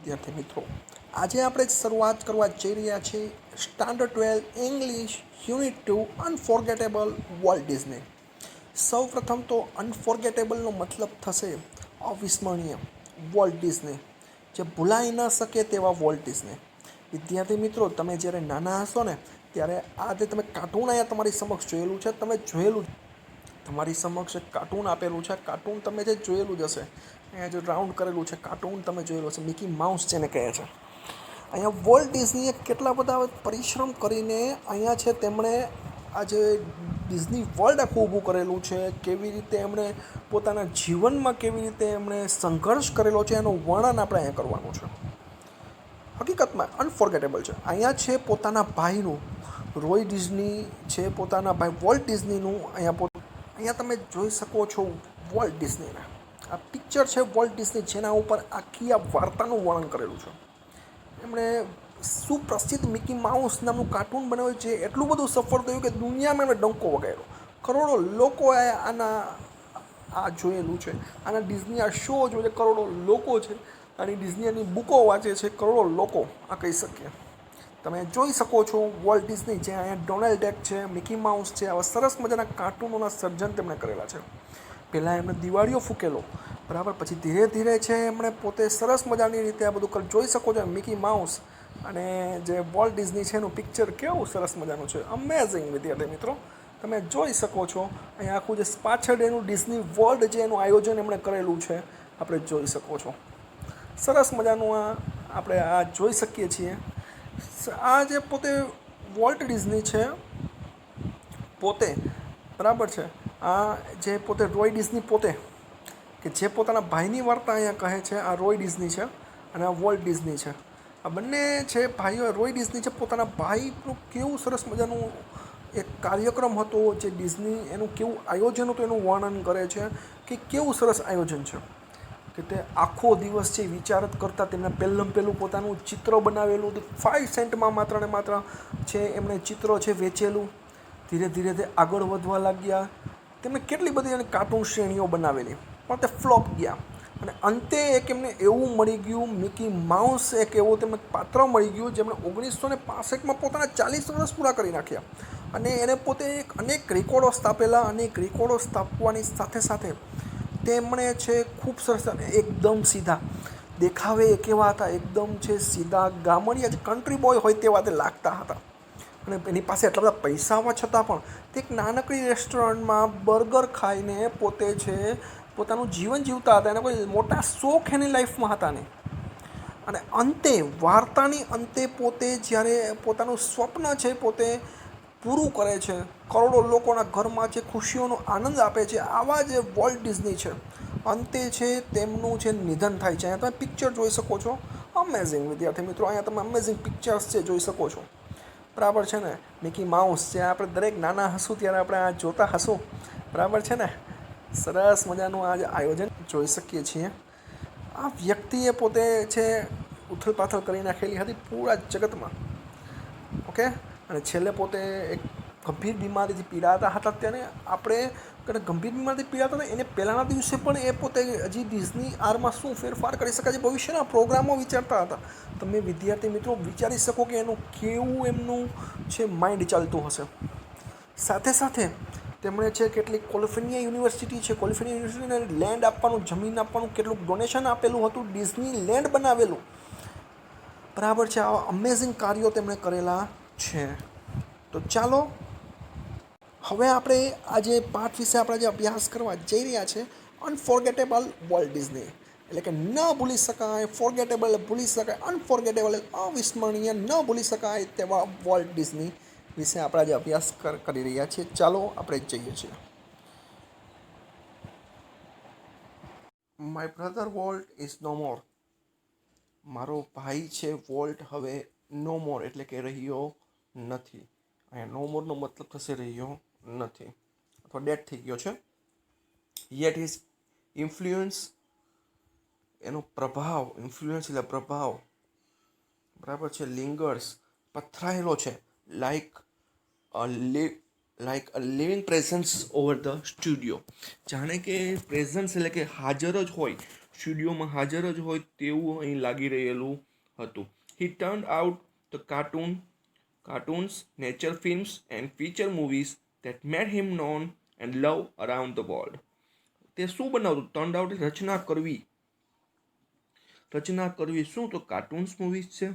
વિદ્યાર્થી મિત્રો, આજે આપણે શરૂઆત કરવા જઈ રહ્યા છીએ standard 12 English unit 2 unforgettable Walt Disney. સૌ પ્રથમ તો અનફોર્ગેટેબલનો મતલબ થશે અવિસ્મરણીય. વોલ્ટ ડિઝની, જે ભૂલાઈ ન શકે તેવા વોલ્ટ ડિઝની. વિદ્યાર્થી મિત્રો, તમે જ્યારે નાના હશો ને ત્યારે આ જે તમે કાર્ટૂન અહીંયા તમારી સમક્ષ જોયેલું છે, તમે જોયેલું તમારી સમક્ષ એક કાર્ટૂન આપેલું છે. કાર્ટૂન તમે જે જોયેલું જ હશે, અહીંયા જે રાઉન્ડ કરેલું છે કાર્ટૂન તમે જોયેલું હશે, મિકી માઉસ જેને કહે છે. અહીંયા વોલ્ટ ડિઝનીએ કેટલા બધા પરિશ્રમ કરીને અહીંયા છે તેમણે આ જે ડિઝની વર્લ્ડ આખું ઊભું કરેલું છે, કેવી રીતે એમણે પોતાના જીવનમાં કેવી રીતે એમણે સંઘર્ષ કરેલો છે એનું વર્ણન આપણે અહીંયા કરવાનું છે. હકીકતમાં અનફોર્ગેટેબલ છે. અહીંયા છે પોતાના ભાઈનું, રોય ડિઝની છે પોતાના ભાઈ વોલ્ટ ડિઝનીનું અહીંયા તમે જોઈ શકો છો વોલ્ટ ડિઝનીને. આ પિક્ચર છે વોલ્ટ ડિઝની, જેના ઉપર આખી આ વાર્તાનું વર્ણન કરેલું છે. એમણે સુપ્રસિદ્ધ મિકી માઉસ નામનું કાર્ટૂન બનાવ્યું, જે એટલું બધું સફળ થયું કે દુનિયામાં એમણે ડંકો વગાડ્યો. કરોડો લોકોએ આ જોયેલું છે. આના ડિઝની આ શો જોઈને કરોડો લોકો છે. આની ડિઝનીની બુકો વાંચે છે કરોડો લોકો, આ કહી શકીએ. તમે જોઈ શકો છો વોલ્ટ ડિઝની, જે અહીંયા ડોનાલ્ડ ડક છે, મિકી માઉસ છે, આવા સરસ મજાના કાર્ટૂનોના સર્જન તેમણે કરેલા છે. પહેલાં એમણે દિવાળીઓ ફૂંકેલો, બરાબર, પછી ધીરે ધીરે છે એમણે પોતે સરસ મજાની રીતે આ બધું જોઈ શકો છો. મિકી માઉસ અને જે વોલ્ટ ડિઝની છે એનું પિક્ચર કેવું સરસ મજાનું છે, અમેઝિંગ વિદ્યાર્થી મિત્રો. તમે જોઈ શકો છો અહીંયા આખું જે પાછળ એનું ડિઝની વર્લ્ડ જે એનું આયોજન એમણે કરેલું છે, આપણે જોઈ શકો છો. સરસ મજાનું આપણે આ જોઈ શકીએ છીએ. આ જે પોતે વોલ્ટ ડિઝની છે પોતે, બરાબર છે, આ જે પોતે રોય ડિઝની પોતે, કે જે પોતાના ભાઈની વાર્તા અહીંયા કહે છે, આ રોય ડિઝની છે અને આ વોલ્ટ ડિઝની છે. આ બંને છે ભાઈઓ. રોય ડિઝની છે પોતાના ભાઈનું કેવું સરસ મજાનું એક કાર્યક્રમ હતો, જે ડિઝની એનું કેવું આયોજન હતું એનું વર્ણન કરે છે કે કેવું સરસ આયોજન છે, કે તે આખો દિવસ છે વિચાર જ કરતા. તેમને પહેલું પોતાનું ચિત્ર બનાવેલું હતું, 5 સેન્ટમાં માત્ર ને માત્ર છે એમણે ચિત્રો છે વેચેલું. ધીરે ધીરે તે આગળ વધવા લાગ્યા. તેમણે કેટલી બધી એની કાર્ટૂન શ્રેણીઓ બનાવેલી, પણ તે ફ્લોપ ગયા. અને અંતે એક એમને એવું મળી ગયું, મિકી માઉસ એક એવું તેમને પાત્ર મળી ગયું, જેમણે 1965માં પોતાના 40 વર્ષ પૂરા કરી નાખ્યા. અને એને પોતે અનેક રેકોર્ડો સ્થાપેલા. અનેક રેકોર્ડો સ્થાપવાની સાથે સાથે તેમણે છે ખૂબ સરસ, એકદમ સીધા દેખાવે કેવા હતા, એકદમ છે સીધા ગામડિયા જે કન્ટ્રી બોય હોય તેવા તે લાગતા હતા. અને એની પાસે એટલા બધા પૈસા હોવા છતાં પણ તે એક નાનકડી રેસ્ટોરન્ટમાં બર્ગર ખાઈને પોતે છે પોતાનું જીવન જીવતા હતા. એને કોઈ મોટા શોખ એની લાઈફમાં હતા નહીં. અને અંતે, વાર્તાની અંતે પોતે જ્યારે પોતાનું સ્વપ્ન છે પોતે પૂરું કરે છે, કરોડો લોકોના ઘરમાં જે ખુશીઓનો આનંદ આપે છે, આવા જે વોલ્ટ ડિઝની છે, અંતે છે તેમનું જે નિધન થાય છે. અહીંયા તમે પિક્ચર જોઈ શકો છો, અમેઝિંગ વિદ્યાર્થી મિત્રો. અહીંયા તમે અમેઝિંગ પિક્ચર્સ છે જોઈ શકો છો, બરાબર છે ને. મિકી માઉસ, જે આપણે દરેક નાના હશું ત્યારે આપણે આ જોતા હશું, બરાબર છે ને. સરસ મજાનું આ આયોજન જોઈ શકીએ છીએ. આ વ્યક્તિએ પોતે છે ઉથલ પાથલ કરી નાખેલી હતી પૂરા જગતમાં, ઓકે. અને છેલ્લે પોતે એક ગંભીર બીમારીથી પીડાતા હતા. ત્યારે આપણે ગંભીર બીમારીથી પીડાતા હતા એને પહેલાંના દિવસે પણ એ પોતે હજી ડિઝની આરમાં શું ફેરફાર કરી શકાય છે, ભવિષ્યના પ્રોગ્રામો વિચારતા હતા. તમે વિદ્યાર્થી મિત્રો વિચારી શકો કે એનું કેવું એમનું છે માઇન્ડ ચાલતું હશે. સાથે સાથે તેમણે છે કેટલીક કેલિફોર્નિયા યુનિવર્સિટી છે, કેલિફોર્નિયા યુનિવર્સિટીને લેન્ડ આપવાનું, જમીન આપવાનું કેટલુંક ડોનેશન આપેલું હતું, ડિઝની લેન્ડ બનાવેલું, બરાબર છે. આવા અમેઝિંગ કાર્યો તેમણે કરેલા છે. તો ચાલો હવે આપણે આજે પાઠ વિશે આપણે જે અભ્યાસ કરવા જઈ રહ્યા છે, અનફોર્ગેટેબલ વોલ્ટ ડિઝની, એટલે કે ન ભૂલી શકાય. ફોર્ગેટેબલ ભૂલી શકાય, અનફોર્ગેટેબલ અવિસ્મરણીય, ન ભૂલી શકાય તેવા વોલ્ટ ડિઝની વિશે આપણે આજે અભ્યાસ કરી રહ્યા છીએ. ચાલો આપણે જઈએ છીએ. My brother Walt is no more. મારો ભાઈ છે વોલ્ટ હવે નો મોર એટલે કે રહ્યો નથી. અહીંયા નો મોરનો મતલબ થશે રહ્યો નથી અથવા ડેડ થઈ ગયો છે. યેટ હિઝ ઇન્ફ્લુઅન્સ, એનો પ્રભાવ, ઇન્ફ્લુઅન્સ એટલે પ્રભાવ, બરાબર છે, લિંગર્સ, પથરાયેલો છે, like a living presence over the studio. જાણે કે પ્રેઝન્સ એટલે કે હાજર જ હોય સ્ટુડિયોમાં હાજર જ હોય તેવું અહીં લાગી રહેલું હતું. He turned out the cartoons, nature films and feature movies that made him known and loved around the world. તે શું બનાવતું? ટર્ન્ડ આઉટ રચના કરવી. રચના કરવી શું? તો કાર્ટૂન્સ મૂવીઝ છે,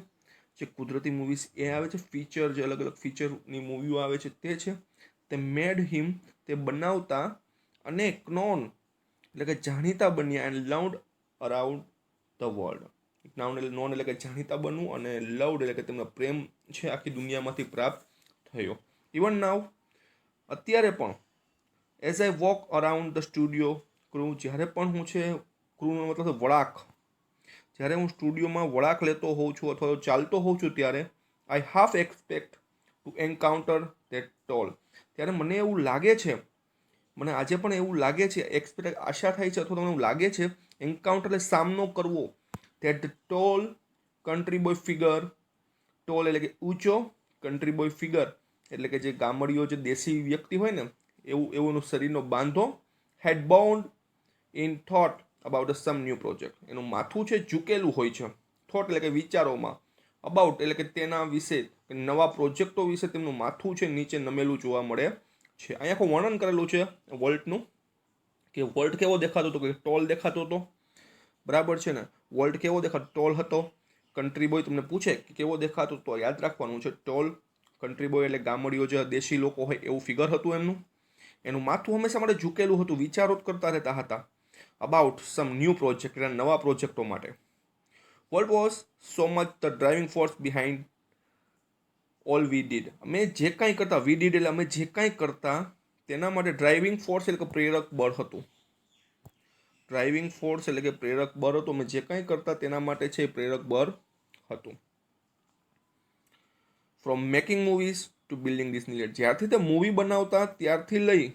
જે કુદરતી મૂવીઝ એ આવે છે, ફીચર જે અલગ અલગ ફીચરની મૂવીઓ આવે છે તે છે. તે મેડ હિમ તે બનાવતા અને નોન એટલે કે જાણીતા બન્યા and loved around the world. Known એટલે નોન એટલે કે જાણીતા બનવું અને લવડ એટલે કે તેમનો પ્રેમ છે આખી દુનિયામાંથી પ્રાપ્ત થયો. ઇવન નાવ અત્યારે પણ as I walk around the studio crew, જ્યારે પણ હું છે ક્રૂનો મતલબ વળાંક, જ્યારે હું સ્ટુડિયોમાં વળાંક લેતો હોઉં છું અથવા તો ચાલતો હોઉં છું ત્યારે I half expect to encounter that tall, ત્યારે મને એવું લાગે છે, મને આજે પણ એવું લાગે છે, એક્સપેક્ટ આશા થાય છે અથવા તો મને એવું લાગે છે એન્કાઉન્ટર એટલે સામનો કરવો, that the tall country boy figure, tall એટલે કે ઊંચો, કન્ટ્રી બોય ફિગર એટલે કે જે ગામડીઓ જે દેશી વ્યક્તિ હોય ને એવું એનું શરીરનો બાંધો, head bound in thought about some new project, એનું માથું છે ઝૂકેલું હોય છે, થોટ એટલે કે વિચારોમાં, અબાઉટ એટલે કે તેના વિશે નવા પ્રોજેક્ટો વિશે તેમનું માથું છે નીચે નમેલું જોવા મળે છે. અહીંયા આખું વર્ણન કરેલું છે વર્લ્ડનું, કે વર્લ્ડ કેવો દેખાતો હતો, કે ટોલ દેખાતો હતો, બરાબર છે ને. વર્લ્ડ કેવો દેખાતો? ટોલ હતો. કન્ટ્રી બોય તમને પૂછે કે કેવો દેખાતો તો યાદ રાખવાનું છે ટોલ. કન્ટ્રી બોય એટલે ગામડીઓ જે દેશી લોકો હોય એવું ફિગર હતું એમનું. એનું માથું હંમેશા માટે ઝૂકેલું હતું, વિચારો જ કરતા રહેતા હતા અબાઉટ સમ ન્યૂ પ્રોજેક્ટ, એટલે નવા પ્રોજેક્ટો માટે. What was so much the driving force behind all we did, અમે જે કાંઈ કરતા, વી ડીડ એટલે અમે જે કાંઈ કરતા તેના માટે ડ્રાઇવિંગ ફોર્સ એટલે કે પ્રેરક બળ હતું. ડ્રાઇવિંગ ફોર્સ એટલે કે પ્રેરક બળ હતું, અમે જે કાંઈ કરતા તેના માટે છે પ્રેરક બળ હતું. From making movies to building Disneyland, જ્યારથી તે મૂવી બનાવતા ત્યારથી લઈ,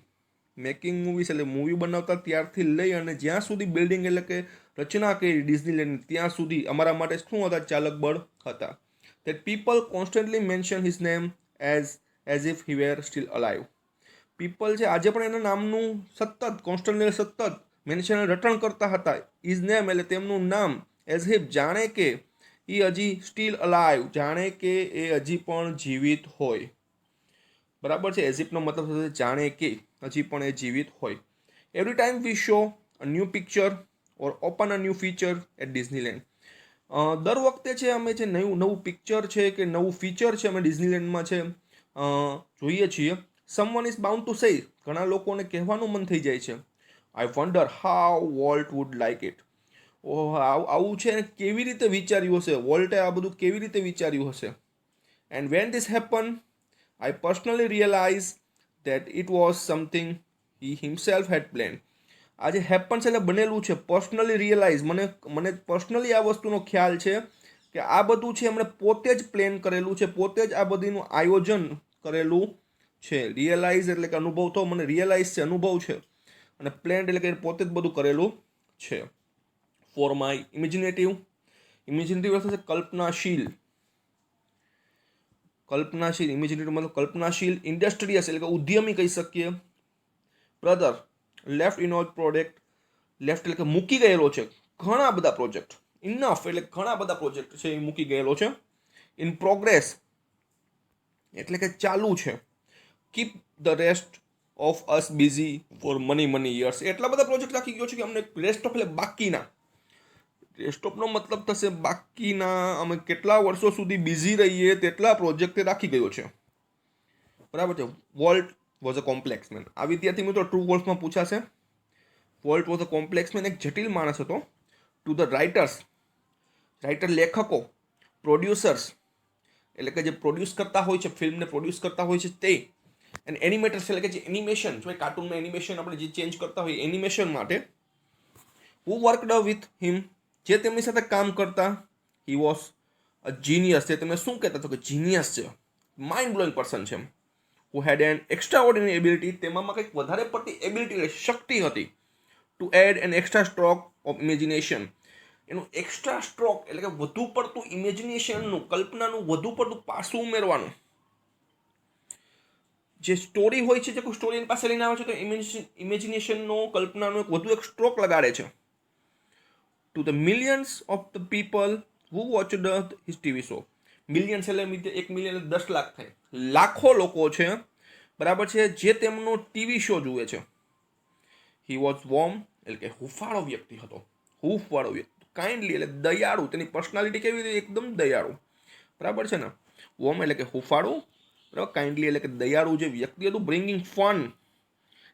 મેકિંગ મૂવીઝ એટલે મૂવી બનાવતા ત્યારથી લઈ અને જ્યાં સુધી બિલ્ડિંગ એટલે કે રચના કરી ડિઝનીલેન્ડ ત્યાં સુધી અમારા માટે શું હતા? ચાલક બળ હતા. that people constantly mention his name as if he were still alive. People છે આજે પણ એના નામનું સતત કોન્સ્ટન્ટલી સતત મેન્શન રટણ કરતા હતા. ઇઝ નેમ એટલે તેમનું નામ, એઝ ઇફ જાણે કે એ હજી સ્ટીલ અલાઇવ, જાણે કે એ હજી પણ જીવિત હોય, બરાબર છે. એઝ ઇફનો મતલબ થશે જાણે કે હજી પણ એ જીવિત હોય. Every time we show a new picture or open a new feature at Disneyland, દર વખતે છે અમે જે નવું પિક્ચર છે કે નવું ફીચર છે અમે ડિઝનીલેન્ડમાં છે જોઈએ છીએ. Someone is bound to say, ઘણા લોકોને કહેવાનું મન થઈ જાય છે, I wonder how Walt would like it. ઓહ આવું છે ને કેવી રીતે વિચાર્યું હશે વોલ્ટે, આ બધું કેવી રીતે વિચાર્યું હશે. And when this happen I personally realise that it was something he himself had planned. આજે હેપન્સ એટલે બનેલું છે. પર્સનલી રિયલાઇઝ, મને પર્સનલી આ વસ્તુનો ખ્યાલ છે કે આ બધું છે એમણે પોતે જ પ્લેન કરેલું છે, પોતે જ આ બધીનું આયોજન કરેલું છે. રિયલાઇઝ એટલે કે અનુભવ થવો, મને રિયલાઇઝ છે અનુભવ છે, અને પ્લેન એટલે કે પોતે જ બધું કરેલું છે. ફોર માય ઇમેજિનેટિવ એટલે કલ્પનાશીલ, ઇમેજિનેટિવ મતલબ કલ્પનાશીલ, ઇન્ડસ્ટ્રીયસ એટલે કે ઉદ્યમી કહી શકીએ. Brother left in all product, left એટલે કે મૂકી ગયેલો છે ઘણા બધા પ્રોજેક્ટ, ઇનફ એટલે ઘણા બધા પ્રોજેક્ટ છે એ મૂકી ગયેલો છે. ઇન પ્રોગ્રેસ એટલે કે ચાલુ છે. Keep the rest of us busy for money years, એટલા બધા પ્રોજેક્ટ રાખી ગયો છે કે અમને રેસ્ટ ઓફ એટલે બાકીના, રેસ્ટ ઓફનો મતલબ થશે બાકીના, અમે કેટલા વર્ષો સુધી બિઝી રહીએ તેટલા પ્રોજેક્ટ રાખી ગયો છે, બરાબર છે. Walt was a complex man, આ વિદ્યાર્થી મિત્રો ટ્રુ વોલ્સમાં પૂછાશે. Walt was a complex man, એક જટિલ માણસ હતો. ટુ ધ રાઇટર લેખકો, પ્રોડ્યુસર્સ એટલે કે જે પ્રોડ્યુસ કરતા હોય છે, ફિલ્મને પ્રોડ્યુસ કરતા હોય છે તે, અને એનિમેટર્સ એટલે કે જે એનિમેશન જો કાર્ટૂનમાં એનિમેશન આપણે જે ચેન્જ કરતા હોય એનિમેશન માટે, હુ વર્કડ વિથ હિમ જે તેમની સાથે કામ કરતા, હી વોઝ અ જીનિયસ, તે તમે શું કહેતા હતો કે જીનિયસ છે, માઇન્ડ બ્લોઈંગ પર્સન છે. Who had an extraordinary ability, તેમાં કંઈક વધારે પડતી એબિલિટી શક્તિ હતી. To add an extra stroke of imagination, એનું એક્સ્ટ્રા સ્ટ્રોક એટલે કે વધુ પડતું ઇમેજિનેશનનું, કલ્પનાનું વધુ પડતું પાસું ઉમેરવાનું. જે સ્ટોરી હોય છે, જે કોઈ સ્ટોરી એની પાસે લઈને આવે છે તો ઇમેજિનેશનનો, કલ્પનાનો વધુ એક સ્ટ્રોક લગાડે છે. To the millions of the people who watched his TV show. Millions એટલે 1 મિલિયન 10 લાખ થાય, લાખો લોકો છે બરાબર છે જે તેમનો ટીવી શો જુએ છે. હી વોઝ વોર્મ એટલે કે હુંફાળો વ્યક્તિ હતો, હુંફવાળો વ્યક્તિ. કાઇન્ડલી એટલે દયાળુ, તેની પર્સનાલિટી કેવી રીતે એકદમ દયાળુ બરાબર છે ને. વોર્મ એટલે કે હુંફાળું બરાબર, કાઇન્ડલી એટલે કે દયાળુ જે વ્યક્તિ હતું. Bringing fun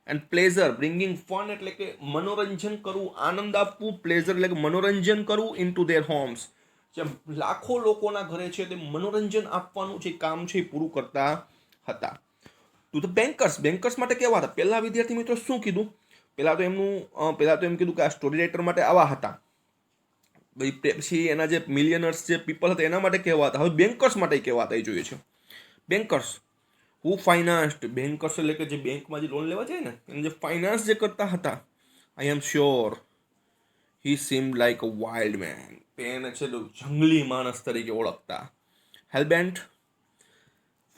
and pleasure. Bringing fun એટલે કે મનોરંજન કરવું, આનંદ આપવું. પ્લેઝર એટલે કે મનોરંજન કરવું ઇન ટુ ધેર હોમ્સ. જે લાખો લોકોના ઘરે છે તે મનોરંજન આપવાનું જે કામ છે એ પૂરું કરતા હતા. To the bankers. બેન્કર્સ માટે કેવા હતા પહેલા વિદ્યાર્થી મિત્રો શું કીધું? પહેલા તો એમ કીધું કે આ સ્ટોરી રાઇટર માટે આવા હતા. પછી એના જે મિલિયનર્સ જે પીપલ હતા એના માટે કેવા હતા. હવે બેન્કર્સ માટે કેવા હતા એ જોઈએ છે. બેન્કર્સ હુ ફાઇનાન્સ્ડ. બેન્કર્સ એટલે કે જે બેંકમાં જે લોન લેવા જાય ને એને જે ફાઇનાન્સ જે કરતા હતા. I am sure he seemed like a wild man. તેને છે જંગલી માણસ તરીકે ઓળખતા. Hellbent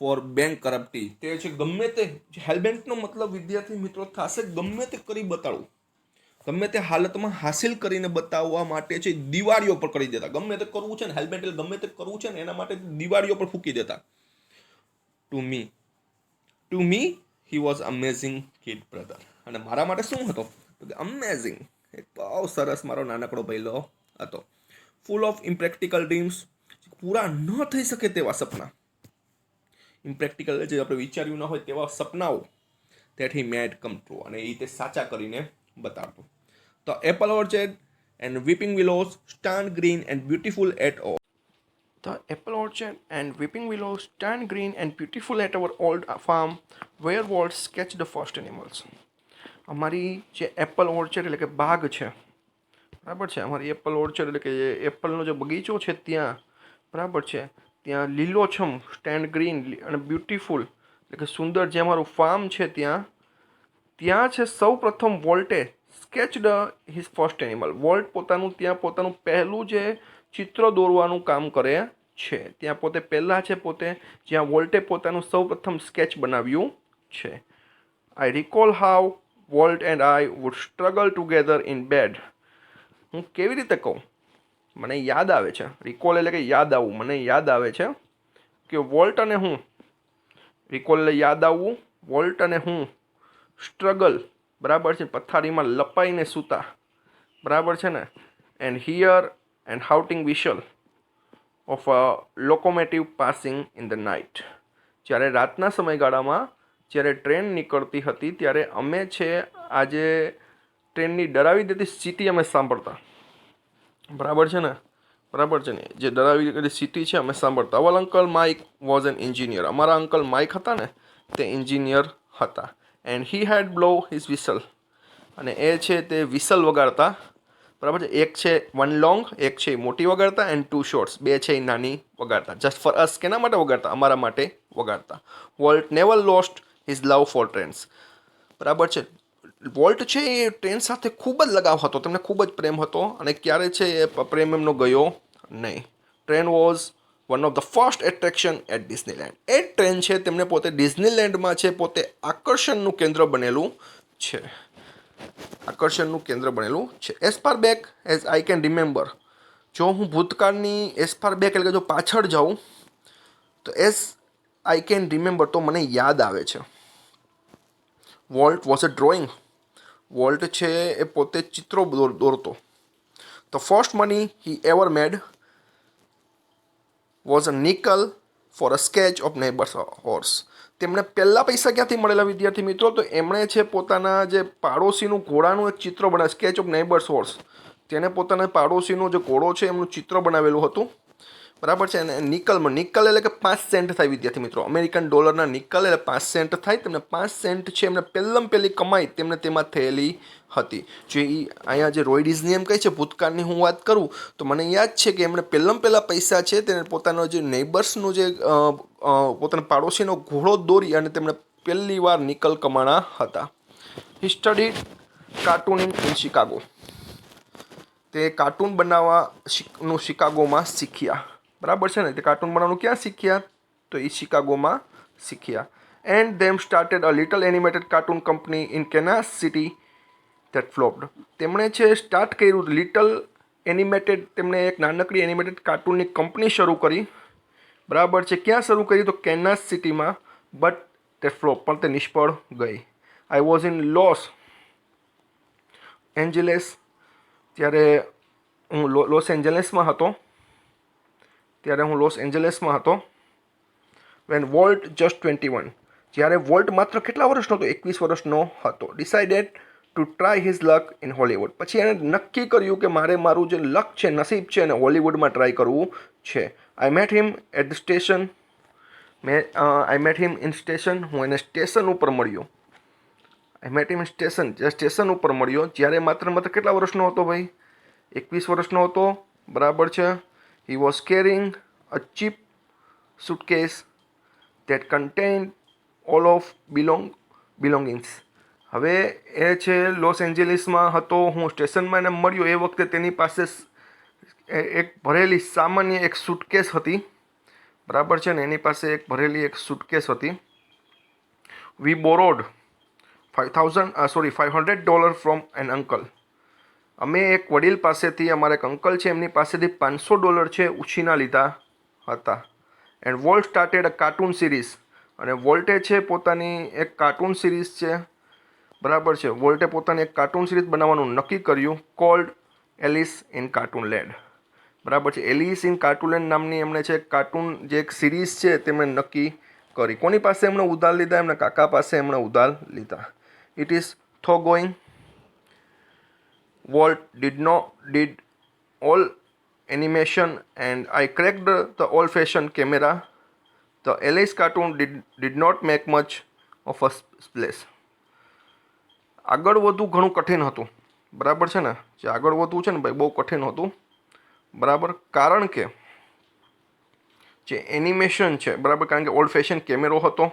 for bankruptcy. તે છે ગમે તે હેલબેન્ટનો મતલબ વિદ્યાર્થી મિત્રો થશે ગમે તે કરી બતાડવું, ગમે તે હાલતમાં હાસિલ કરીને બતાવવા માટે છે દિવાળીઓ પર કરી દેતા. ગમે તે કરવું છે ને હેલબેન્ટ એટલે ગમે તે કરવું છે ને એના માટે દિવાળીઓ પર ફૂકી દેતા. To me he was amazing kid brother. અને મારા માટે શું હતો? અમેઝિંગ, એક બહુ સરસ મારો નાનકડો ભાઈલો હતો. Full of impractical dreams. પૂરા ન થઈ શકે તેવા સપના. ઇમ્પ્રેક્ટિકલ જે આપણે વિચાર્યું ન હોય તેવા સપનાઓ that he made come true. અને એ તે સાચા કરીને બતાડતો. The apple orchard and weeping willows stand green and beautiful at all. The apple orchard and weeping willows stand green and beautiful at our old farm where Walt sketched the first animals. અમારી જે Apple ઓર્ચર્ડ એટલે કે બાગ છે બરાબર છે, અમારી Apple ઓર્ચર્ડ એટલે કે જે એપલનો જે બગીચો છે ત્યાં બરાબર છે, ત્યાં લીલોછમ સ્ટેન્ડ ગ્રીન અને બ્યુટીફુલ એટલે કે સુંદર જે અમારું ફાર્મ છે ત્યાં છે સૌ પ્રથમ વોલ્ટે સ્કેચડ હિઝ ફર્સ્ટ એનિમલ. વોલ્ટ પોતાનું પહેલું જે ચિત્ર દોરવાનું કામ કરે છે ત્યાં જ્યાં વોલ્ટે પોતાનું સૌ પ્રથમ સ્કેચ બનાવ્યું છે. I recall how Walt and I would struggle together in bed. હું કેવી રીતે કહું, મને યાદ આવે છે. રિકોલ એટલે કે યાદ આવવું. મને યાદ આવે છે કે વોલ્ટ અને હું, રિકોલ એટલે યાદ આવવું, વોલ્ટ અને હું સ્ટ્રગલ બરાબર છે, પથારીમાં લપાઈને સૂતા બરાબર છે ને. And hear and haunting whistle of a locomotive passing in the night. જ્યારે રાતના સમયગાળામાં જ્યારે ટ્રેન નીકળતી હતી ત્યારે અમે છે આજે ટ્રેનની ડરાવી દેતી સીટી અમે સાંભળતા બરાબર છે ને જે ડરાવી દેતી સીટી છે અમે સાંભળતા. Our uncle Mike was an engineer. અમારા અંકલ માઇક હતા ને તે એન્જિનિયર હતા. And he had blow his whistle. અને એ છે તે વિસલ વગાડતા બરાબર છે. એક છે વન લોંગ, એક છે મોટી વગાડતા, એન્ડ 2 શોર્ટ્સ, 2 છે એ નાની વગાડતા. Just for us. કેના માટે વગાડતા? અમારા માટે વગાડતા. વોલ્ટ નેવર લોસ્ટ હિઝ લવ ફોર ટ્રેન્સ. બરાબર છે. વોલ્ટ છે એ ટ્રેન સાથે ખૂબ જ લગાવ હતો, તેમને ખૂબ જ પ્રેમ હતો અને ક્યારે છે એ પ્રેમ એમનો ગયો નહીં. Train was one of the first attraction at Disneyland. એ ટ્રેન છે તેમને પોતે ડિઝનીલેન્ડમાં છે પોતે આકર્ષણનું કેન્દ્ર બનેલું છે. As far back as I can remember. જો હું ભૂતકાળની એઝ ફાર બેક એટલે કે જો પાછળ જાઉં તો એઝ આઈ કેન રિમેમ્બર તો મને યાદ આવે છે. Walt was a drawing. Walt છે એ પોતે ચિત્રો દોરતો. The first money he ever made was a nickel for a sketch of neighbour's horse. તેમને પહેલાં પૈસા ક્યાંથી મળેલા વિદ્યાર્થી મિત્રો? તો એમણે છે પોતાના જે પાડોશીનું ઘોડાનું એક ચિત્ર બનાવ્યું, સ્કેચ ઓફ નેબર્સ હોર્સ. તેને પોતાના પાડોશીનો જે ઘોડો છે એમનું ચિત્ર બનાવેલું હતું બરાબર છે. અને નિકલ એટલે કે 5 સેન્ટ થાય વિદ્યાર્થી મિત્રો. અમેરિકન ડોલરના નિકલ એટલે 5 સેન્ટ થાય. તેમને 5 સેન્ટ છે એમને પહેલી કમાઈ તેમને તેમાં થયેલી હતી. જે અહીંયા જે રોય ડિઝની એમ કહે છે ભૂતકાળની હું વાત કરું તો મને યાદ છે કે એમણે પહેલા પૈસા છે તેને પોતાનો જે નેબર્સનું જે પોતાના પાડોશીનો ઘોડો દોરી અને તેમણે પહેલી વાર નિકલ કમાણા હતા. હી સ્ટડીડ કાર્ટૂનિંગ ઇન શિકાગો. તે કાર્ટૂન બનાવવાનું શિકાગોમાં શીખ્યા બરાબર છે ને. તે કાર્ટૂન બનાવવાનું ક્યાં શીખ્યા? તો એ શિકાગોમાં શીખ્યા. And then started a little animated cartoon company in Kansas City that flopped. તેમણે છે સ્ટાર્ટ કર્યું લિટલ એનિમેટેડ તેમણે એક નાનકડી એનિમેટેડ કાર્ટૂનની કંપની શરૂ કરી, બરાબર છે. ક્યાં શરૂ કરી? તો કેન્સાસ સિટીમાં. બટ તે ફ્લોપ, પણ તે નિષ્ફળ ગઈ. I was in Los Angeles, ત્યારે હું લોસ એન્જલિસમાં હતો. વેન વોલ્ટ જસ્ટ 21, જ્યારે વોલ્ટ માત્ર કેટલા વર્ષનો હતો? 21 વર્ષનો હતો. Decided to try his luck in Hollywood, પછી એણે નક્કી કર્યું કે મારે મારું જે લક છે, નસીબ છે, એને હોલિવૂડમાં ટ્રાય કરવું છે. I met him at the station, હું એને સ્ટેશન ઉપર મળ્યો. સ્ટેશન ઉપર મળ્યો, જ્યારે માત્ર કેટલા વર્ષનો હતો ભાઈ? 21 વર્ષનો હતો, બરાબર છે. He was carrying a cheap suitcase that contained all of belongings. હવે એ છે લોસ એન્જલિસમાં હતો, હું સ્ટેશનમાં એને મળ્યો. એ વખતે તેની પાસે એક ભરેલી સામાન્ય એક સૂટકેસ હતી, બરાબર છે ને, એની પાસે એક ભરેલી એક સૂટકેસ હતી. વી બોરોડ $500 ફ્રોમ એન અંકલ. અમે એક વડીલ પાસેથી, અમારા એક અંકલ છે એમની પાસેથી $500 છે ઉછીના લીધા હતા. And volt started a cartoon series, અને વોલ્ટે છે પોતાની એક કાર્ટૂન સિરીઝ છે, બરાબર છે. વોલ્ટે પોતાની એક કાર્ટૂન સિરીઝ બનાવવાનું નક્કી કર્યું, કોલ્ડ એલિસ ઇન કાર્ટૂનલેન્ડ, બરાબર છે. એલિસ ઇન કાર્ટૂનલેન્ડ નામની એમણે છે કાર્ટૂન જે એક સિરીઝ છે તેમણે નક્કી કરી. કોની પાસે એમણે ઉધાર લીધા? એમના કાકા પાસે એમણે ઉધાર લીધા. It is tough going. Walt did all animation and I cracked the old-fashioned camera. The Alice cartoon did not make much of a splash. આગળ વધવું ઘણું કઠિન હતું, બરાબર છે ને. જે આગળ વધવું છે ને ભાઈ, બહુ કઠિન હતું, બરાબર. કારણ કે જે એનિમેશન છે, બરાબર, કારણ કે ઓલ્ડ ફેશન કેમેરો હતો,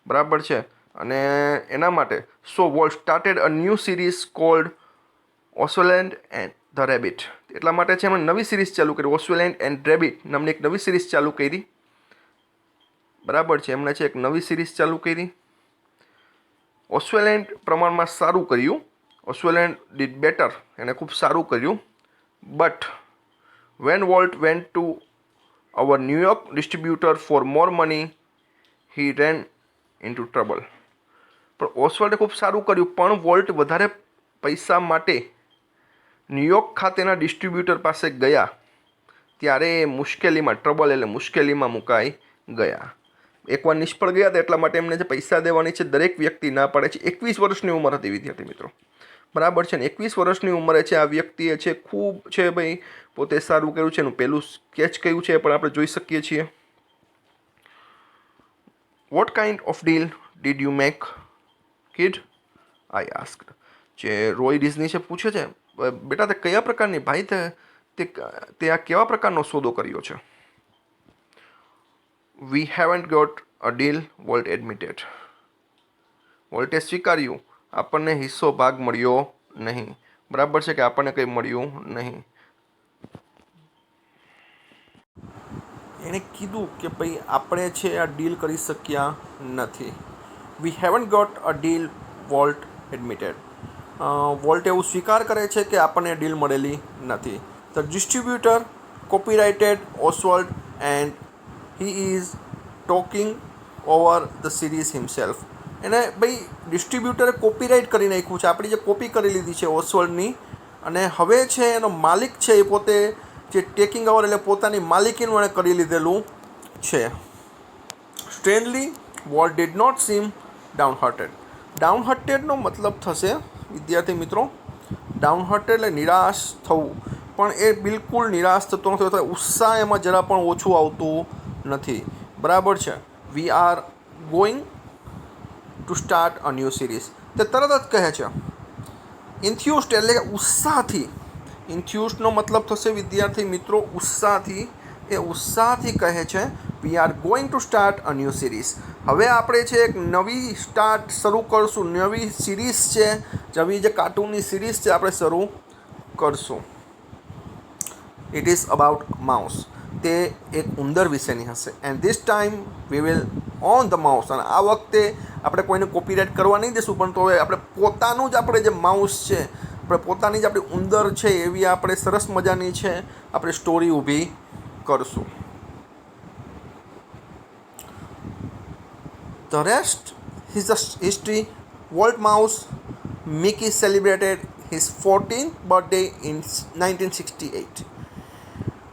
બરાબર છે. અને એના માટે Walt started a new series called Oswald and the rabbit. એટલા માટે છે એમણે નવી સિરીઝ ચાલુ કરી, ઓસ્વેલેન્ડ એન્ડ રેબિટ નામની એક નવી સિરીઝ ચાલુ કરી, બરાબર છે. એમણે છે એક નવી સિરીઝ ચાલુ કરી. ઓસ્વેલેન્ડ પ્રમાણમાં સારું કર્યું, ઓસ્વેલેન્ડ ડીડ બેટર, એને ખૂબ સારું કર્યું. But when Walt went to our New York distributor for more money, he ran into trouble. પણ ઓસ્વેલ્ડે ખૂબ સારું કર્યું, પણ વોલ્ટ વધારે પૈસા માટે ન્યુયોર્ક ખાતેના ડિસ્ટ્રીબ્યુટર પાસે ગયા, ત્યારે એ મુશ્કેલીમાં, ટ્રબલ એટલે મુશ્કેલીમાં મુકાઈ ગયા. એકવાર નિષ્ફળ ગયા હતા, એટલા માટે એમને જે પૈસા દેવાની છે દરેક વ્યક્તિ ના પાડે છે. 21 વર્ષની ઉંમર હતી વિદ્યાર્થી મિત્રો, બરાબર છે ને. 21 વર્ષની ઉંમરે છે આ વ્યક્તિએ છે ખૂબ છે ભાઈ પોતે સારું કર્યું છે. એનું પહેલું સ્કેચ કયું છે પણ આપણે જોઈ શકીએ છીએ. What kind of deal did you make kid? I asked. જે રોય ડિઝની છે પૂછે છે, બેટા તે કયા પ્રકારની, ભાઈ તે આ કેવા પ્રકારનો સોદો કર્યો છે? We haven't got a deal, Walt admitted. વોલ્ટે સ્વીકાર્યું, આપણને હિસ્સો ભાગ મળ્યો નહીં, બરાબર છે, કે આપણને કંઈ મળ્યું નહીં. એણે કીધું કે ભાઈ આપણે છે આ ડીલ કરી શક્યા નથી. We haven't got a deal, Walt admitted. Walt એવું સ્વીકાર કરે છે કે આપણને ડીલ મળેલી નથી. The distributor copyrighted Oswald and he is talking over the series himself. એને ભાઈ ડિસ્ટ્રીબ્યુટરે કોપીરાઇટ કરી નાખ્યું છે, આપણી જે કોપી કરી લીધી છે ઓસ્વલ્ડની, અને હવે છે એનો માલિક છે એ પોતે જે ટેકિંગ ઓવર એટલે પોતાની માલિકીનું એણે કરી લીધેલું છે. સ્ટ્રેન્જલી વોલ્ટ ડીડ નોટ સીમ ડાઉનહાર્ટેડ. ડાઉનહાર્ટેડનો મતલબ થશે વિદ્યાર્થી મિત્રો, ડાઉનહાર્ટેડ એટલે નિરાશ થવું, પણ એ બિલકુલ નિરાશ થતો નથી, ઉત્સાહ એમાં જરા પણ ઓછું આવતું નથી, બરાબર છે. We are going to start a new series. તે તરત જ કહે છે ઇન્થ્યુસ્ડ એટલે કે ઉત્સાહથી. ઇન્થ્યુસ્ડનો મતલબ થશે વિદ્યાર્થી મિત્રો ઉત્સાહથી. એ ઉત્સાહથી કહે છે we are going to start a new series. હવે આપણે છે એક નવી સ્ટાર્ટ શરૂ કરશું, નવી સિરીઝ છે, નવી જે કાર્ટૂનની સિરીઝ છે આપણે શરૂ કરશું. It is about mouse. તે એક ઉંદર વિશેની હશે. And this time we will on the mouse. અને આ વખતે આપણે કોઈને કોપીરાઇટ કરવા નહીં દેશું, પણ તો હવે આપણે પોતાનું જ આપણે જે માઉસ છે, આપણે પોતાની જ આપણી ઉંદર છે એવી આપણે સરસ મજાની છે આપણે સ્ટોરી ઊભી કરશું. The rest is the history. Walt Mouse Mickey celebrated his 14th birthday in 1968.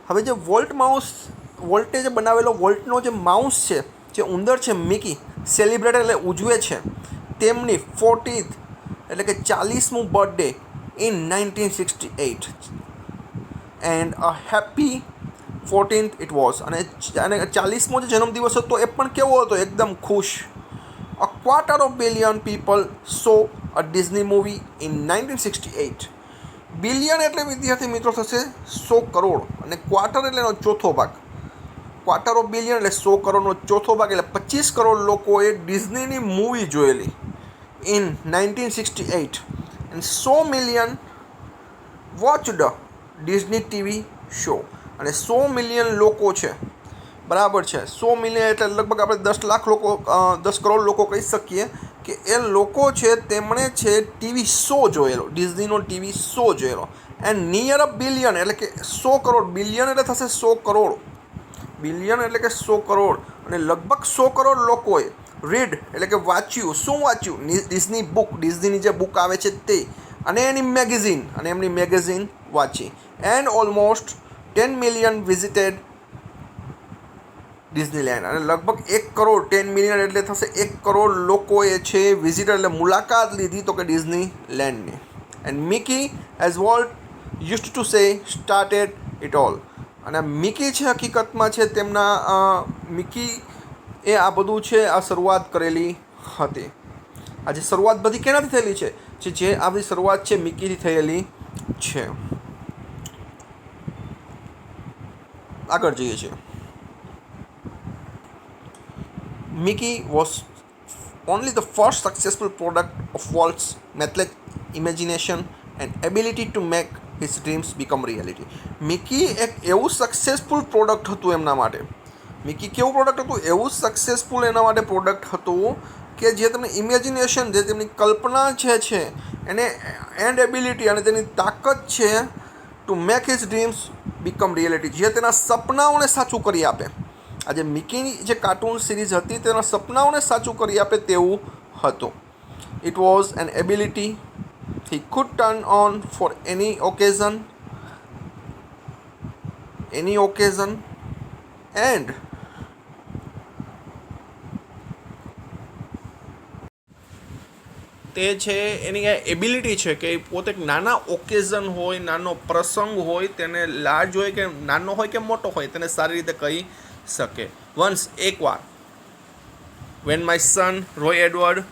હવે જે વોલ્ટે જે બનાવેલો વોલ્ટનો જે માઉસ છે, જે ઉંદર છે મિકી, સેલિબ્રેટ એટલે ઉજવે છે તેમની 14th એટલે કે 40મું birthday in 1968 and a happy 14th it was. અને 40મો જે જન્મદિવસ હતો એ પણ કેવો હતો? એકદમ ખુશ. A quarter of billion people saw a Disney movie in 1968. Billion એટલે વિદ્યાર્થી મિત્રો થશે 100 કરોડ અને ક્વાર્ટર એટલે એનો ચોથો ભાગ. ક્વાર્ટર ઓફ બિલિયન એટલે 100 કરોડનો ચોથો ભાગ એટલે 25 કરોડ લોકોએ ડિઝનીની મૂવી જોયેલી in 1968 and 100 million watched Disney TV show. અને 100 મિલિયન લોકો છે, બરાબર છે, 100 મિલિયન એટલે લગભગ આપણે 10 લાખ લોકો, 10 કરોડ લોકો કહી શકીએ કે એ લોકો છે તેમણે છે ટીવી શો જોયેલો, ડિઝનીનો ટીવી શો જોયેલો. એન્ડ નિયર અ બિલિયન એટલે કે 100 કરોડ, બિલિયન એટલે થશે 100 કરોડ, બિલિયન એટલે કે 100 કરોડ, અને લગભગ 100 કરોડ લોકોએ રીડ એટલે કે વાંચ્યું. શું વાંચ્યું? ડિઝની બુક, ડિઝનીની જે બુક આવે છે તે, અને એની મેગેઝિન, અને એમની મેગેઝિન વાંચી. And almost 10 million visited Disneyland. અને લગભગ 1 કરોડ, 10 મિલિયન એટલે થશે 1 કરોડ લોકોએ છે વિઝિટર એટલે મુલાકાત લીધી તો કે ડિઝનીલેન્ડની. And Mickey as Walt used to say started it all. અને મિકી છે હકીકતમાં છે તેમના મિકી એ આ બધું છે આ શરૂઆત કરેલી હતી. આજે શરૂઆત બધી કેનાથી થયેલી છે? જે આ બધી શરૂઆત છે મિકીથી થયેલી છે. આગળ જઈએ છીએ. Mickey was only the first successful product of Walt's matchless imagination and ability to make his dreams become reality. Mickey એક એવું સક્સેસફુલ પ્રોડક્ટ હતું એમના માટે. મિકી કેવું પ્રોડક્ટ હતું? એવું સક્સેસફુલ એના માટે પ્રોડક્ટ હતું કે જે તમને ઇમેજિનેશન, જે તેમની કલ્પના છે એને એન્ડ એબિલિટી અને તેની તાકાત છે to make his dreams become reality, જે તેના સપનાઓને સાચું કરી આપે. આજે મિકીની જે કાર્ટૂન સિરીઝ હતી તેના સપનાઓને સાચું કરી આપે તેવું હતું. It was an ability he could turn on for any occasion and તે છે એની એબિલિટી છે કે પોતે નાના ઓકેઝન હોય, નાનો પ્રસંગ હોય, તેને લાર્જ હોય કે નાનો હોય કે મોટો હોય, તેને સારી રીતે કહી શકે. વન્સ, એકવાર, when my son Roy Edward,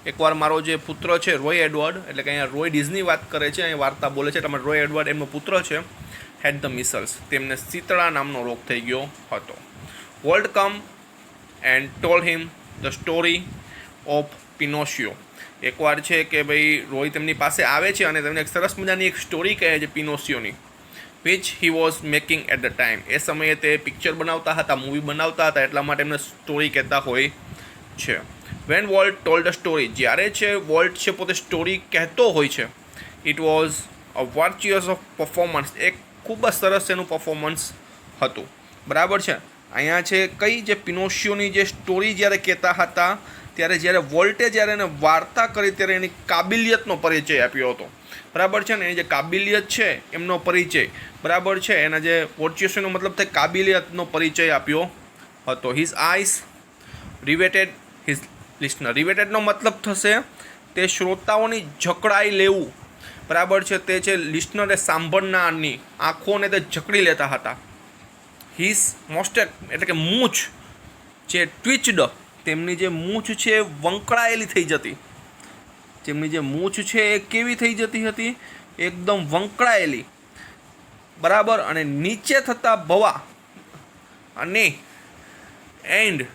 એકવાર મારો જે પુત્ર છે રોય એડવર્ડ, એટલે કે અહીંયા રોય ડિઝની વાત કરે છે, અહીંયા વાર્તા બોલે છે, તમારે રોય એડવર્ડ એમનો પુત્ર છે, હેડ ધ મિસલ્સ, તેમને શીતળા નામનો રોગ થઈ ગયો હતો. Walt come and told him the story of Pinocchio. એકવાર છે કે ભાઈ રોય તેમની પાસે આવે છે અને તેમને એક સરસ મજાની એક સ્ટોરી કહે છે પિનોશિયોની, which he was making at the time. એ સમયે તે પિક્ચર બનાવતા હતા, મૂવી બનાવતા હતા, એટલા માટે એમને સ્ટોરી કહેતા હોય છે. When Walt told the story, જ્યારે છે વોલ્ટ છે પોતે સ્ટોરી કહેતો હોય છે, it was a virtuous of performance, એક ખૂબ જ સરસ એનું પરફોર્મન્સ હતું. બરાબર છે. અહીંયા છે કઈ જે પિનોશિયોની જે સ્ટોરી જ્યારે કહેતા હતા ત્યારે જ્યારે વોલ્ટે જ્યારે એને વાર્તા કરી ત્યારે એની કાબિલિયતનો પરિચય આપ્યો હતો. બરાબર છે ને, એની જે કાબિલિયત છે એમનો પરિચય, બરાબર છે, એના જે વર્ચ્યુઅસનો મતલબ થાય કાબિલિયતનો પરિચય આપ્યો હતો. His eyes riveted his listener. રિવેટેડનો મતલબ થશે તે શ્રોતાઓની જકડાઈ લેવું, બરાબર છે, તે છે લિસનરે સાંભળનારની આંખોને તે જકડી લેતા હતા. હિઝ મોસ્ટેક એટલે કે મૂછ જે ટ્વિચડ, તેમની જે મૂછ છે વંકળાયેલી થઈ જતી, તેમની જે મૂછ છે એ કેવી થઈ જતી હતી? એકદમ વંકળાયેલી, બરાબર. અને નીચે થતા ભવા અને and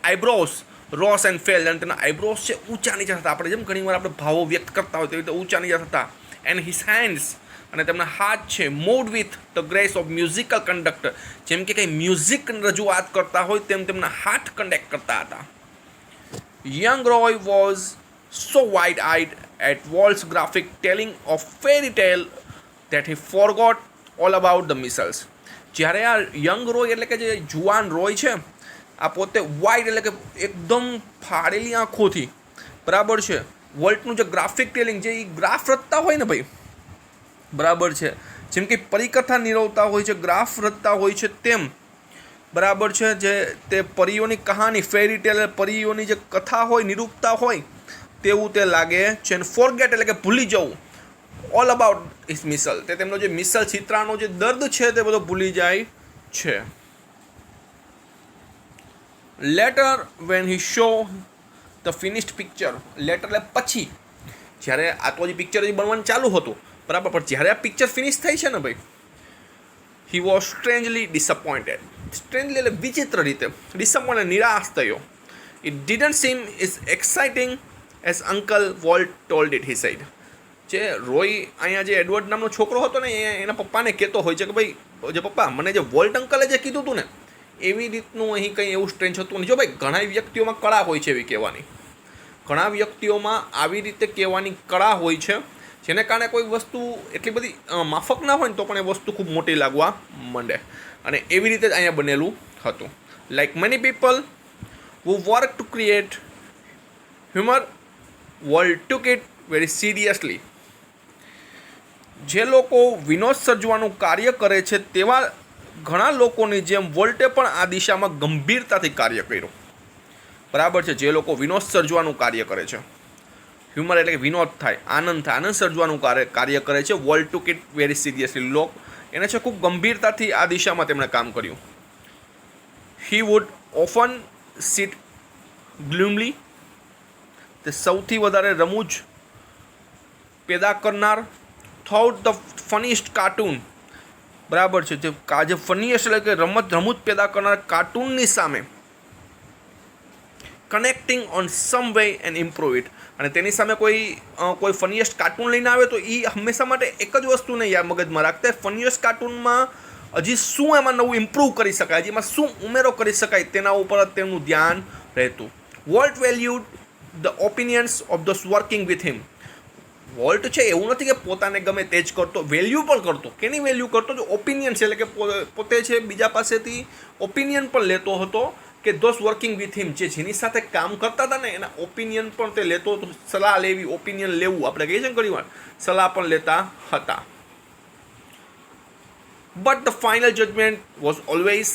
eyebrows Ross and fail, અને તેના આઈબ્રોઝ છે ઊંચા નીચા થતા. આપણે જેમ ઘણીવાર આપણે ભાવો વ્યક્ત કરતા હોય તેવી રીતે ઊંચા નીચા થતા. એન્ડ હિઝ હેન્ડ્સ, અને તેમના હાથ છે moved with the grace of musical conductor, જેમ કે કંઈ મ્યુઝિક રજૂઆત કરતા હોય તેમ તેમના હાથ કન્ડક્ટ કરતા હતા. Young Roy was so wide-eyed at Walt's graphic telling of fairy tale that he forgot all about the missiles. જ્યારે આ યંગ રોય એટલે કે જે જુવાન રોય છે આ પોતે વાઇડ એટલે કે એકદમ ફાડેલી આંખોથી બરાબર છે વોલ્ટનું જે ગ્રાફિક ટેલિંગ જે એ ગ્રાફ રચતા હોય ને ભાઈ બરાબર છે જેમ કે પરિકથા નિરવતા હોય છે ગ્રાફ રચતા હોય છે તેમ બરાબર છે જે તે પરીઓની કહાની ફેરી ટેલ પરીઓની જે કથા હોય નિરૂપતા હોય તેવું તે લાગે છે અને ફોરગેટ એટલે કે ભૂલી જવું ઓલ અબાઉટ ઇસ મિસલ તે તેમનો જે મિસલ ચિત્રાનો જે દર્દ છે તે બધો ભૂલી જાય છે. Letter when he show the finished picture letter એટલે પછી જ્યારે આ તો જે પિક્ચર બનવાનું ચાલુ હતું બરાબર પણ જ્યારે આ પિક્ચર ફિનિશ થઈ છે ને ભાઈ હી વોઝ સ્ટ્રેન્જલી ડિસઅપોઇન્ટેડ સ્ટ્રેન્જલી એટલે વિચિત્ર રીતે ડિસઅપોઇન્ટેડ નિરાશ થયો. It didn't seem as exciting as uncle Walt told it he said જે રોય અહીંયા જે એડવર્ડ નામનો છોકરો હતો ને એ એના પપ્પાને કહેતો હોય છે કે ભાઈ જે પપ્પા મને જે વોલ્ટ અંકલે જે કીધું હતું ને એવી રીતનું અહીં કંઈ એવું સ્ટ્રેન્જ હતું નહીં. જો ભાઈ ઘણા વ્યક્તિઓમાં કળા હોય છે એવી કહેવાની ઘણા વ્યક્તિઓમાં આવી રીતે કહેવાની કળા હોય છે જેને કારણે કોઈ વસ્તુ એટલી બધી માફક ના હોય ને તો પણ એ વસ્તુ ખૂબ મોટી લાગવા માંડે અને એવી રીતે જ અહીંયા બનેલું હતું. Like many people who work to create humour world took it very seriously. જે લોકો વિનોદ સર્જવાનું કાર્ય કરે છે તેવા ઘણા લોકોની જેમ વોલ્ટે પણ આ દિશામાં ગંભીરતાથી કાર્ય કર્યું બરાબર છે. જે લોકો વિનોદ સર્જવાનું કાર્ય કરે છે હ્યુમર એટલે કે વિનોદ થાય આનંદ થાય આનંદ સર્જવાનું કાર્ય કરે છે Walt took it very seriously લોક એને છે ખૂબ ગંભીરતાથી આ દિશામાં તેમણે કામ કર્યું. He would often sit glumly તે સૌથી વધારે રમૂજ પેદા કરનાર થોટ ધ ફનીસ્ટ કાર્ટૂન બરાબર છે જે ફનીએસ્ટ એટલે કે રમૂજ પેદા કરનાર કાર્ટૂનની સામે connecting on some way and improve it અને તેની સામે કોઈ ફનીએસ્ટ કાર્ટૂન લઈને આવે તો એ હંમેશા માટે એક જ વસ્તુને યાર મગજમાં રાખતા ફનીએસ્ટ કાર્ટૂનમાં હજી શું એમાં નવું ઇમ્પ્રૂવ કરી શકાય હજી એમાં શું ઉમેરો કરી શકાય તેના ઉપર જ તેમનું ધ્યાન રહેતું. Volt valued the opinions of those working with him. Volt છે એવું નથી કે પોતાને ગમે તે જ કરતો વેલ્યુ પણ કરતો કેની વેલ્યુ કરતો જો ઓપિનિયન છે એટલે કે પોતે છે બીજા પાસેથી ઓપિનિયન પણ લેતો હતો કે ધોઝ વર્કિંગ વિથ હિમ જેની સાથે કામ કરતા હતા ને એના ઓપિનિયન પણ તે લેતો હતો સલાહ લેવી ઓપિનિયન લેવું આપણે કહીએ છીએ ને ઘણી વાર સલાહ પણ લેતા હતા. But the final judgement was always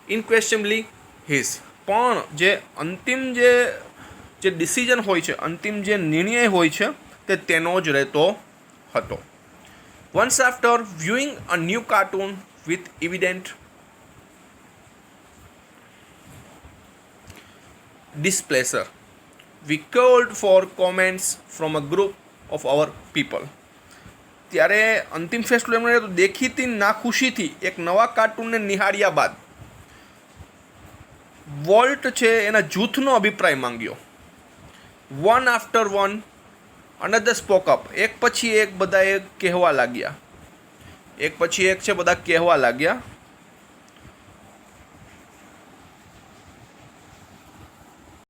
unquestionably his. પણ જે અંતિમ જે ડિસિઝન હોય છે અંતિમ જે નિર્ણય હોય છે તે તેનો જ રહેતો હતો. Once after viewing a new cartoon with evident displeasure we called for comments from a group of our people. ત્યારે અંતિમ ફેસલો એમણે દેખીતી નાખુશીથી એક નવા કાર્ટૂનને નિહાળ્યા બાદ વોલ્ટ છે એના જૂથનો અભિપ્રાય માંગ્યો. One after one another spoke up એક પછી એક બધા કહેવા લાગ્યા